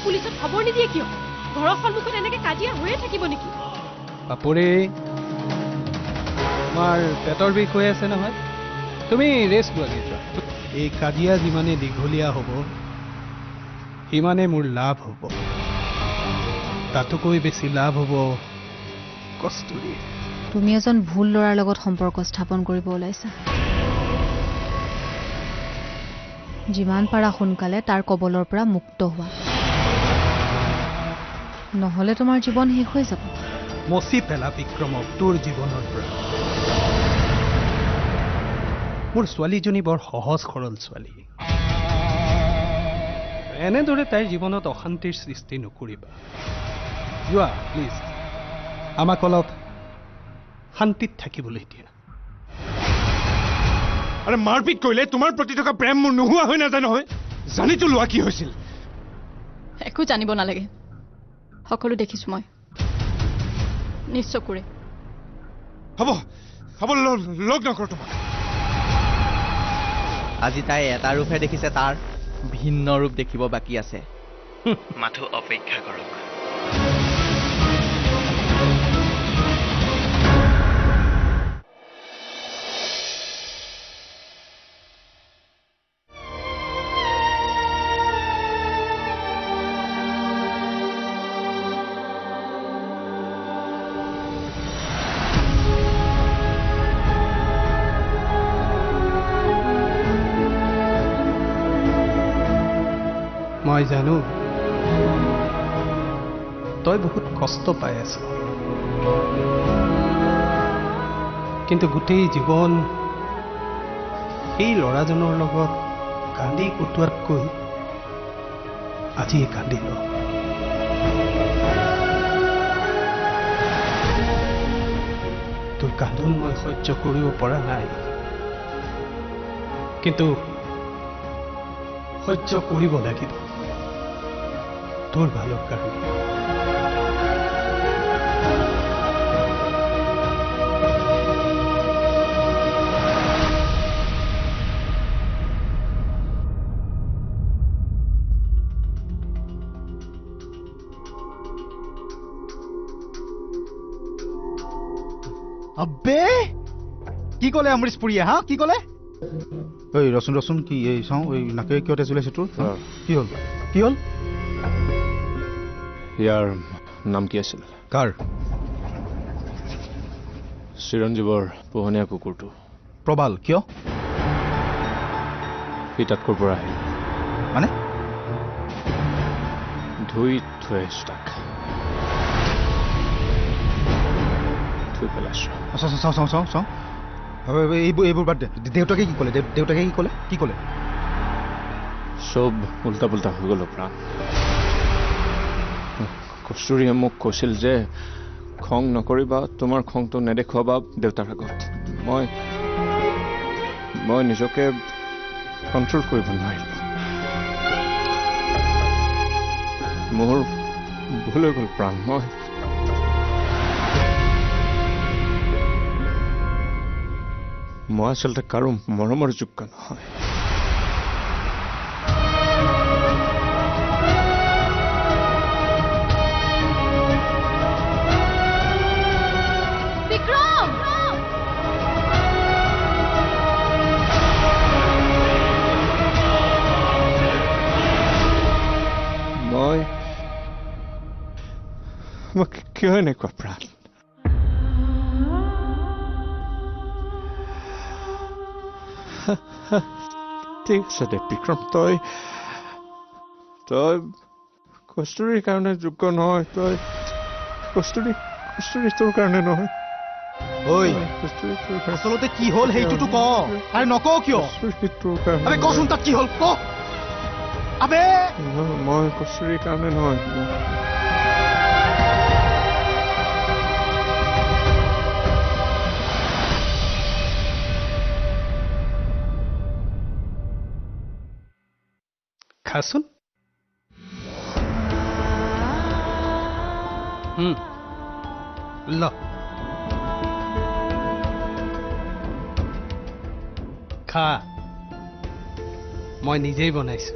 পুলিচত খবৰ নিদিয়ে কিয় ঘৰৰ সন্মুখত এনেকে কাজিয়া হৈয়ে থাকিব নেকি বাপুৰে তোমাৰ পেটৰ বিষ হৈ আছে নহয় তুমি ৰেষ্ট লোৱাগে যোৱা এই কাজিয়া যিমানে দীঘলীয়া হ'ব সিমানে মোৰ লাভ হ'ব তাতোকৈ বেছি লাভ হ'ব কস্তুৰী তুমি এজন ভুল ল'ৰাৰ লগত সম্পৰ্ক স্থাপন কৰিব ওলাইছা যিমান পাৰা সোনকালে তাৰ কবলৰ পৰা মুক্ত হোৱা নহ'লে তোমাৰ জীৱন শেষ হৈ যাব মচি পেলা বিক্ৰমক তোৰ জীৱনৰ পৰা মোৰ ছোৱালীজনী বৰ সহজ সৰল ছোৱালী এনেদৰে তাইৰ জীৱনত অশান্তিৰ সৃষ্টি নকৰিবা যোৱা প্লিজ আমাক অলপ শান্তিত থাকিবলৈ দিয়া আৰে মাৰপিট কৰিলে তোমাৰ প্ৰতি থকা প্ৰেম মোৰ নোহোৱা হৈ নাযায় নহয় জানিতো লোৱা কি হৈছিল একো জানিব নালাগে সকলো দেখিছো মই নিশ্চয় কৰে হ'ব হ'ব লগ নকৰ তোমাক আজি তাই এটা ৰূপহে দেখিছে তাৰ ভিন্ন ৰূপ দেখিব বাকী আছে মাথো অপেক্ষা কৰক মই জানো তই বহুত কষ্ট পাই আছ কিন্তু গোটেই জীৱন এই ল'ৰাজনৰ লগত কান্দি কটোৱাতকৈ আজি কান্দি ল তোৰ কান্দোন মই সহ্য কৰিব পৰা নাই কিন্তু সহ্য কৰিব লাগিব তোৰ ভালৰ কাৰণে আবে কি ক'লে অমৃতপুৰীয়া হা কি ক'লে ঐ ৰচোন কি এই চাওঁ এই নাকে কিয় তেজ ওলাইছে তোৰ কি হ'ল ইয়াৰ নাম কি আছিল কাৰ চিৰঞ্জীৱৰ পোহনীয়া কুকুৰটো প্ৰবাল কিয় সি তাত ক'ৰ পৰা আহিল মানে ধুই থৈ আহিছোঁ তাক থৈ পেলাইছোঁ চাওঁ এইবোৰ বাদ দে দেউতাকে কি ক'লে চব উল্টা পুল্টা হৈ গ'ল প্ৰাণ কস্তুৰীয়ে মোক কৈছিল যে খং নকৰিবা তোমাৰ খংটো নেদেখুৱাবা দেউতাৰ আগত মই নিজকে কণ্ট্ৰল কৰিব নোৱাৰিলোঁ মোৰ ভুল হৈ গ'ল প্ৰাণ মই আচলতে কাৰো মৰমৰ যোগ্য নহয় মই কিয় এনেকুৱা প্ৰাণ ঠিক আছে দে বিক্ৰম তই কস্তুৰীৰ কাৰণে যোগ্য নহয় তই কস্তুৰী তোৰ কাৰণে নহয় ঐ আচলতে কি হ'ল সেইটোতো ক আৰে নকওঁ কিয় আবে কচোন তাত কি হ'ল ক আবে মই কস্তুৰীৰ কাৰণে নহয় খাচোন ল খা মই নিজেই বনাইছো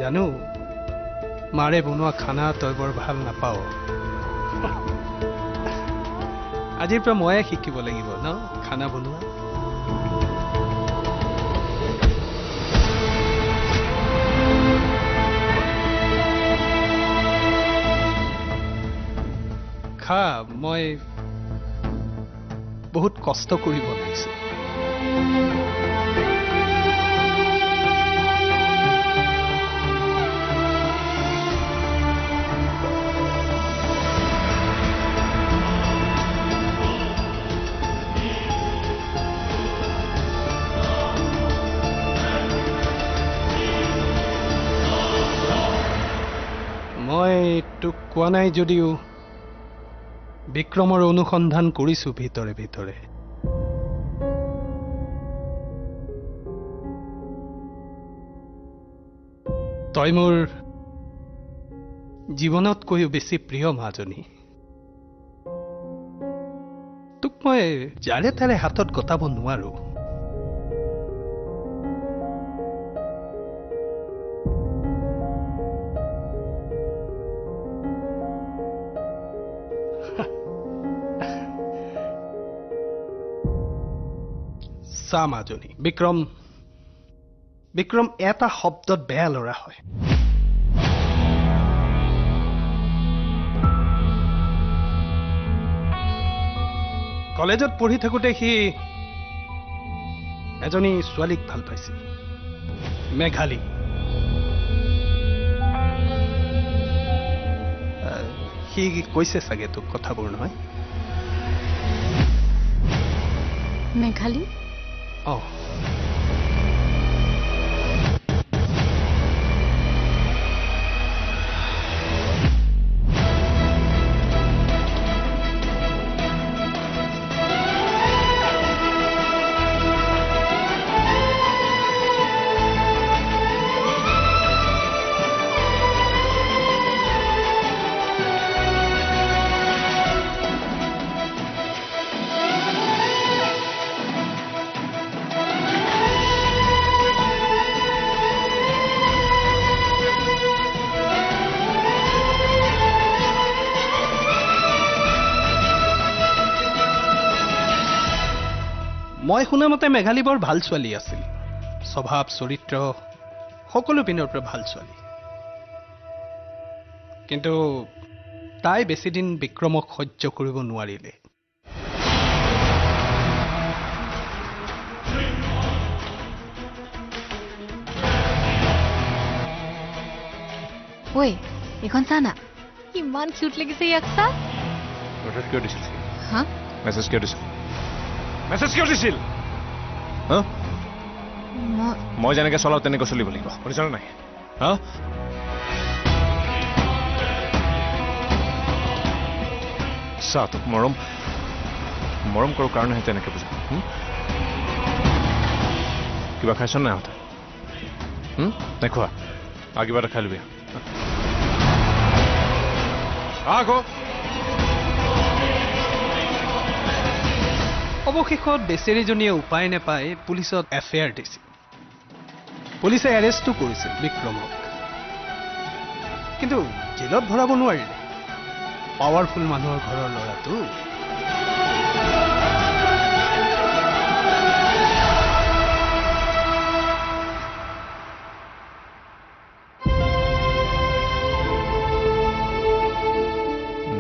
জানো মাৰে বনোৱা খানা তই বৰ ভাল নাপাও আজিৰ পৰা ময়ে শিকিব লাগিব ন খানা বনোৱা খা মই বহুত কষ্ট কৰি বনাইছো মই তোক কোৱা নাই যদিও বিক্ৰমৰ অনুসন্ধান কৰিছো ভিতৰে ভিতৰে তই মোৰ জীৱনতকৈও বেছি প্ৰিয় মাজনী তোক মই যাৰে তাৰে হাতত গতাব নোৱাৰো চা মাজনী বিক্ৰম এটা শব্দত বেয়া ল'ৰা হয় কলেজত পঢ়ি থাকোঁতে সি এজনী ছোৱালীক ভাল পাইছিল মেঘালী সি কৈছে চাগে তোক কথাবোৰ নহয় মেঘালী অঁ মই শুনা মতে মেঘালী বৰ ভাল ছোৱালী আছিল স্বভাৱ চৰিত্ৰ সকলো পিনৰ পৰা ভাল ছোৱালী কিন্তু তাই বেছি দিন বিক্ৰমক সহ্য কৰিব নোৱাৰিলে ঐ এইখন চা না ইমান কিউট লাগিছে ইয়াক চা মেছেজ কিয় দিছিল হা মেছেজ কিয় দিছিল মেছেজ কিয় দিছিল মই যেনেকে চলাওঁ তেনেকৈ চলিব লাগিব শুনিছনে নাই হা চা তোক মৰম কৰোঁ কাৰণেহে তেনেকৈ বুজা কিবা খাইছ নাই আহোঁতে নাই খোৱা আৰু কিবা এটা খাই ল'বি আকৌ অৱশেষত বেচেৰীজনীয়ে উপায় নাপাই পুলিচত এফআইআৰ দিছিল পুলিচে এৰেষ্টো কৰিছিল বিক্ৰমক কিন্তু জেলত ভৰাব নোৱাৰিলে পাৱাৰফুল মানুহৰ ঘৰৰ ল'ৰাটো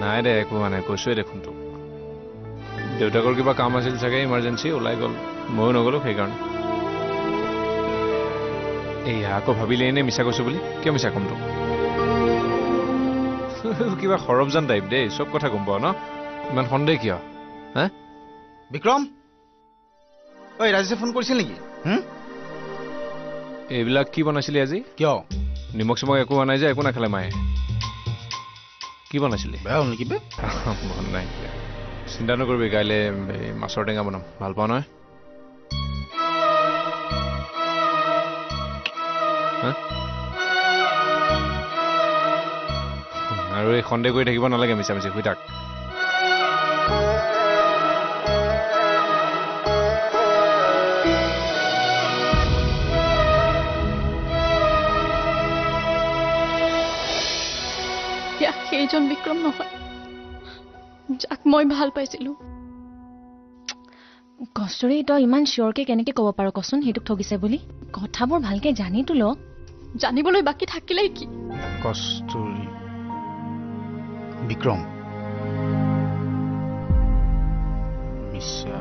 নাই দে একো মানে কৈছোৱে দেখোন তোক দেউতাকৰ কিবা কাম আছিল চাগে ইমাৰ্জেঞ্চি ওলাই গ'ল ময়ো নগ'লোঁ সেইকাৰণে এয়া আকৌ ভাবিলে এনেই মিছা কৈছোঁ বুলি কিয় মিছা ক'ম তোক কিবা সৰবজান টাইপ দেই চব কথা গম পাওঁ ন ইমান সন্দেহ কিয় হা বিক্ৰম ঐ ৰাজেশে ফোন কৰিছিল নেকি এইবিলাক কি বনাইছিলি আজি কিয় নিমখ চিমখ একো হোৱা নাই যে একো নাখালে মায়ে কি বনাইছিলি বেয়া হ'ল নেকি বে মন নাই চিন্তা নকৰিবি কাইলৈ মাছৰ টেঙা বনাম ভাল পাওঁ নহয় আৰু এই সন্দেহ কৰি থাকিব নালাগে মিছা মিছি শুই থাক সেইজন বিক্ৰম নহয় যাক মই ভাল পাইছিলোঁ। কষ্টুৰি তই ইমান চিয়ৰকে কেনেকে ক'ব পাৰ কচোন সেইটোক ঠগিছে বুলি? কথাবোৰ ভালকে জানিতো ল। জানিবলৈ বাকী থাকিলেই কি? কষ্টুৰি বিক্ৰম মিছা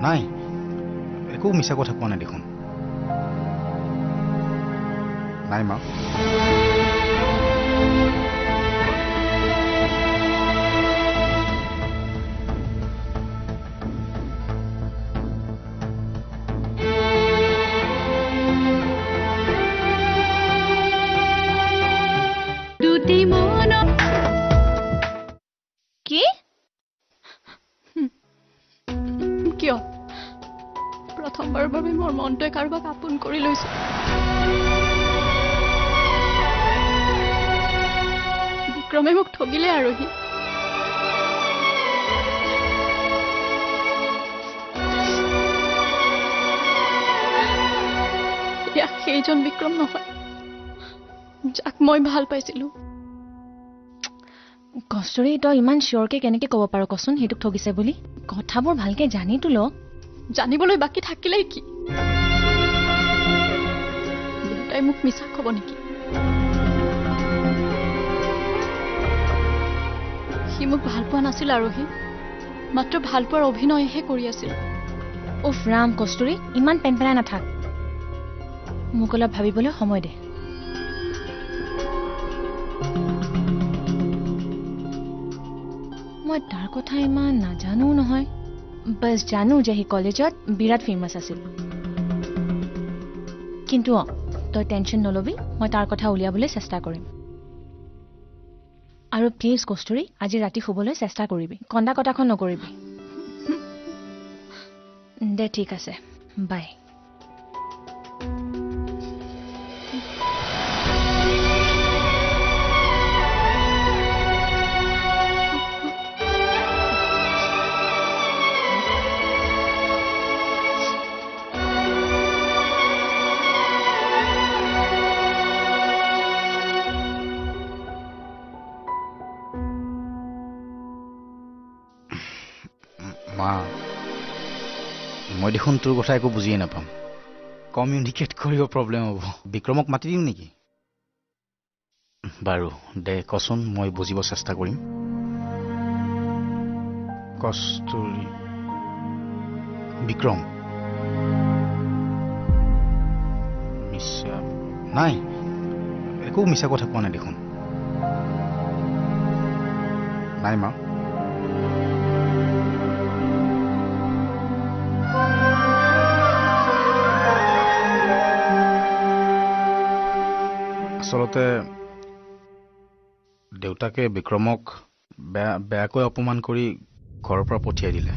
নাই, একো মিছা কথা কোৱা নাই দেখোন। নাই মা, কি? কিয়? প্ৰথমবাৰৰ বাবে মোৰ মনটোৱে কাৰোবাক আপোন কৰি লৈছো। বিক্ৰমে মোক ঠগিলে আৰোহী। এয়া সেইজন বিক্ৰম নহয় যাক মই ভাল পাইছিলোঁ। কষ্টুৰি তই ইমান চিয়ৰকে কেনেকে ক'ব পাৰ কচোন সেইটোক ঠগিছে বুলি? কথাবোৰ ভালকে জানিতো ল। জানিবলৈ বাকী থাকিলেই কি? দেউতাই মোক মিছা ক'ব নেকি? সি মোক ভাল পোৱা নাছিল আৰোহী, মাত্ৰ ভাল পোৱাৰ অভিনয়হে কৰি আছিল। উফ ৰাম কষ্টুৰি ইমান পেনপেনাই নাথাক, মোক অলপ ভাবিবলৈ সময় দে। মই তাৰ কথা ইমান নাজানো নহয়, বাছ জানো যে সি কলেজত বিৰাট ফেমাছ আছিল। কিন্তু তই টেনশ্যন নলবি, মই তাৰ কথা উলিয়াবলৈ চেষ্টা কৰিম। আৰু প্লিজ কষ্টুৰি আজি ৰাতি শুবলৈ চেষ্টা কৰিবি, কন্দা কটাখন নকৰিবি। দে ঠিক আছে, বাই। মা, মই দেখোন তোৰ কথা একো বুজিয়ে নাপাম। কমিউনিকেট কৰিব প্ৰব্লেম হ'ব। বিক্ৰমক মাতি দিম নেকি? বাৰু দে কচোন, মই বুজিব চেষ্টা কৰিম। কষ্টুৰি বিক্ৰম মিছা নাই, একো মিছা কথা কোৱা নাই দেখোন। নাই মা, আচলতে দেউতাকে বিক্ৰমক বেয়াকৈ অপমান কৰি ঘৰৰ পৰা পঠিয়াই দিলে,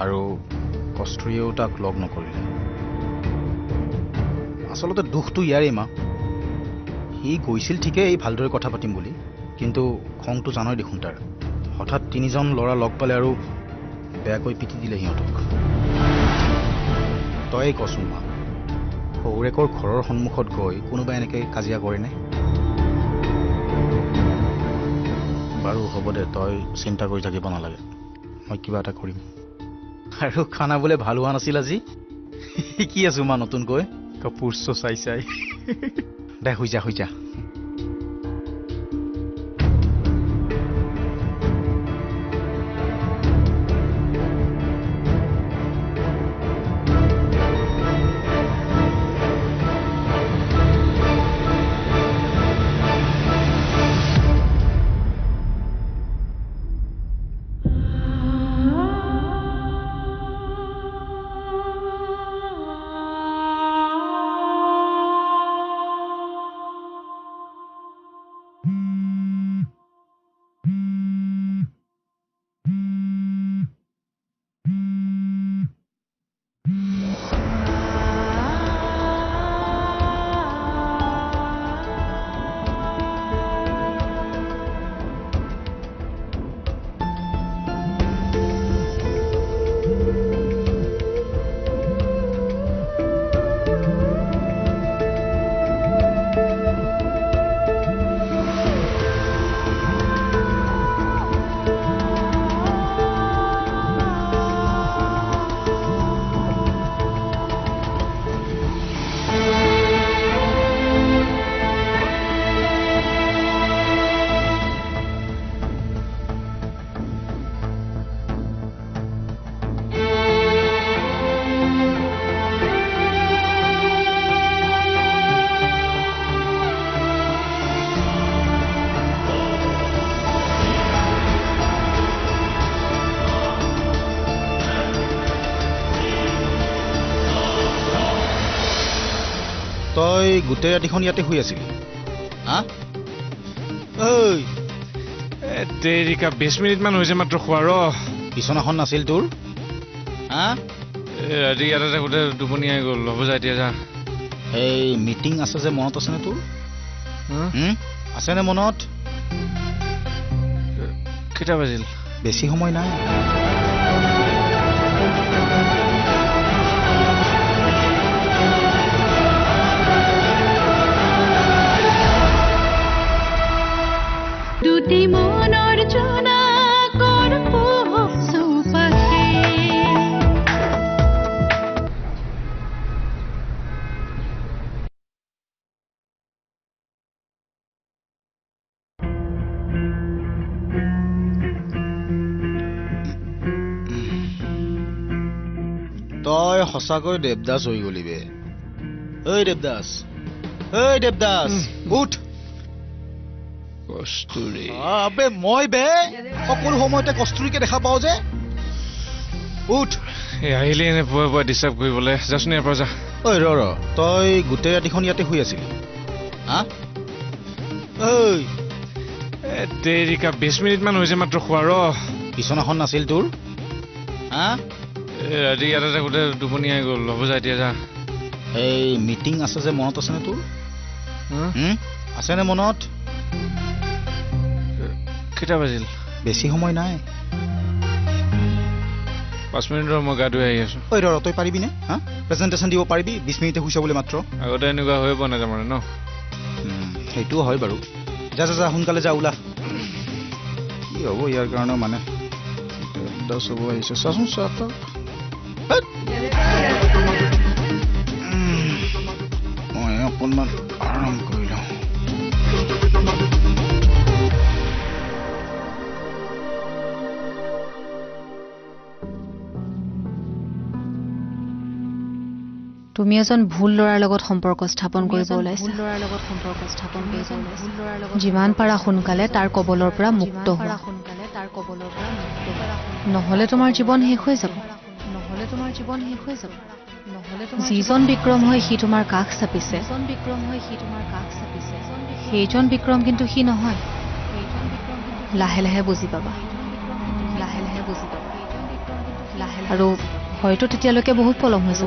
আৰু কষ্টুৰিয়েও তাক লগ নকৰিলে। আচলতে দুখটো ইয়াৰেই মা, সি গৈছিল ঠিকেই ভালদৰে কথা পাতিম বুলি, কিন্তু খংটো জানই দেখোন তাৰ। হঠাৎ তিনিজন ল'ৰা লগ পালে আৰু বেয়াকৈ পিটি দিলে সিহঁতক। তয়ে কচোন মা, সৌৰেকৰ ঘৰৰ সন্মুখত গৈ কোনোবাই এনেকৈ কাজিয়া কৰেনে? বাৰু হ'ব দে, তই চিন্তা কৰি থাকিব নালাগে, মই কিবা এটা কৰিম। আৰু খানা বোলে ভাল হোৱা নাছিল আজি? শিকি আছো মা নতুনকৈ কাপোৰ চাই চাই। দে হৈ যা হৈ যা। তই গোটেই ৰাতিখন ইয়াতে শুই আছিলি হা ঐ দেৰিকা 20 মিনিটমান হৈছে মাত্ৰ খোৱা ৰ বিচনাখন নাছিল তোৰ হা ৰাতি ইয়াতে থাকোঁতে টোপনি আহি গ'ল হ'ব যা এতিয়া যা এই মিটিং আছে যে মনত আছেনে তোৰ আছেনে মনত কেইটা বাজিল বেছি সময় নাই দুটি মনৰ জনা কৰপ চৌপাশে তই সঁচাকৈ দেৱদাস হৈ গলি বে ঐ দেৱদাস উঠ কস্তুৰী আবে মই বে সকলো সময়তে কস্তুৰীকে দেখা পাওঁ যে উঠ এই আহিলে এনে পুৱা পুৱা ডিষ্টাৰ্ব কৰিবলৈ যাচোন ইয়াৰ পৰা যা ঐ ৰ তই গোটেই ৰাতিখন ইয়াতে শুই আছিলি হা ঐ দেৰিকা 20 মিনিটমান হৈছে মাত্ৰ খোৱা ৰ বিচনাখন নাছিল তোৰ হা ৰাতি ইয়াতে থাকোঁতে টোপনি আহি গ'ল হ'ব যা এতিয়া যা এই মিটিং আছে যে মনত আছেনে তোৰ আছেনে মনত কেইটা বাজিল বেছি সময় নাই 5 মিনিট ৰ মই গা ধুই আহি আছোঁ ঐ ৰ তই পাৰিবিনে হা প্ৰেজেণ্টেশ্যন দিব পাৰিবি 20 মিনিটে শুইছ বুলি মাত্ৰ আগতে এনেকুৱা হৈ পোৱা নাযায় মানে ন সেইটোও হয় বাৰু যা যা যা সোনকালে যা ওলা কি হ'ব ইয়াৰ কাৰণে মানে দহ হ'ব আহিছে চাচোন চোৱা মই অকণমান আৰাম কৰি লওঁ তুমি এজন ভুল ল'ৰাৰ লগত সম্পৰ্ক স্থাপন কৰিব ওলাইছা যিমান পাৰা সোনকালে তাৰ কবলৰ পৰা মুক্ত হোৱা নহ'লে তোমাৰ জীৱন শেষ হৈ যাব যিজন বিক্ৰম হৈ সি তোমাৰ কাষ চাপিছে সেইজন বিক্ৰম কিন্তু সি নহয় লাহে লাহে বুজি পাবা আৰু হয়তো তেতিয়ালৈকে বহুত পলম হৈছে